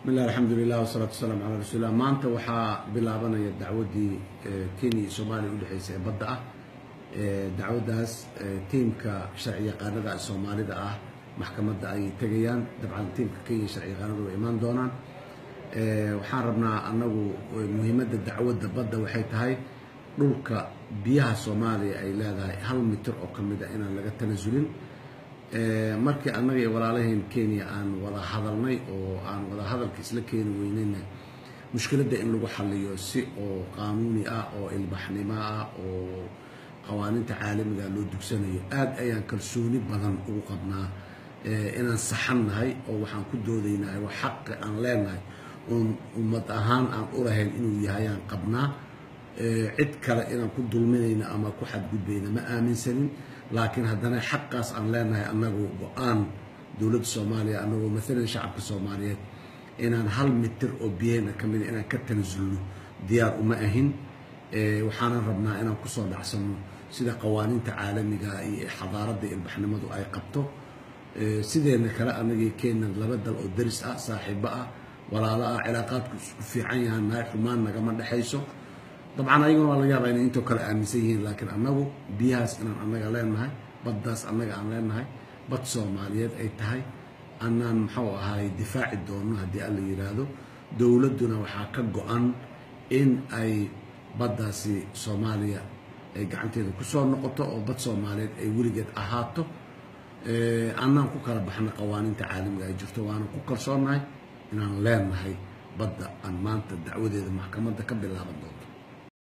بسم الله الحمد لله والصلاة والسلام على رسول الله. maanta waxaa bilaabanaya dacwadii Kenya iyo Soomaaliya u dhaxaysay badda ah. dacwadaas tiimka sharci yaqaanada Soomaalida ah maxkamadda ay tagayaan. dabcan tiimka Kenya sharci yaqaanadu way imaan doonaan. waxaan rabnaa anagu muhiimadda dacwadda badda waxay tahay dhulka biyaha Soomaaliya ay leedahay 1 mitir oo kamid ah inaan laga tanasulin. markii annaga iyo walaalaheen Kenya aan wada hadalnay oo aan wada hadalka isla keeni weynayna mushkiladda in lagu xalliyo si oo qaanuuni ah oo ilbaxnimo ah oo qawaaniinta caalamiga loo dugsanayo aad ayaan kalsooni badan ugu qabnaa inaan saxannahay oo waxaan ku doodaynaa wax xaq aan leenahay oo ummad ahaan aan u lahayn inuu yahay aan qabnaa. cid kale inaan ku dulminayna ama ku xadgudbayna ma aaminsanin, laakiin haddana xaqaas aan leenahay annagu go'aan dowladda Soomaaliya annagu mathalan shacabka Soomaaliyeed inaan 1 mitir oo biyeena kamid inaan ka tanasulno diyaar uma ahin. waxaan rabnaa inaan ku soo dhacsano sida qawaaniinta caalamiga iyo xadaaradda ilbaxnimadu ay qabto. sideena kale annaga Kenya laba dal oo daris ah, saaxiibo ah, walaalo ah, cilaaqaadku isku fiican yahay, xumaan nagama dhaxayso. طبعا أيضا والله يا بين أنتوا كلا أمسيين، لكن أنو بيهاس إن أننا لين هاي بداس أننا عن لين هاي بد صوماليات أي تهاي أننا محو هاي دفاع الدون هدي اللي يرادو دولتنا وحاكق عن إن أي بداسي صوماليا أي قعنتي كسر نقطة أو بد صوماليات أي ولجت أهاتو. أننا كوكر بحنا قوانين تعالم جاي جفتوا وأنا كوكر صوماي إن لين هاي بدأ أن ما أنت الدعوة المحكمة تقبل هذا الدور.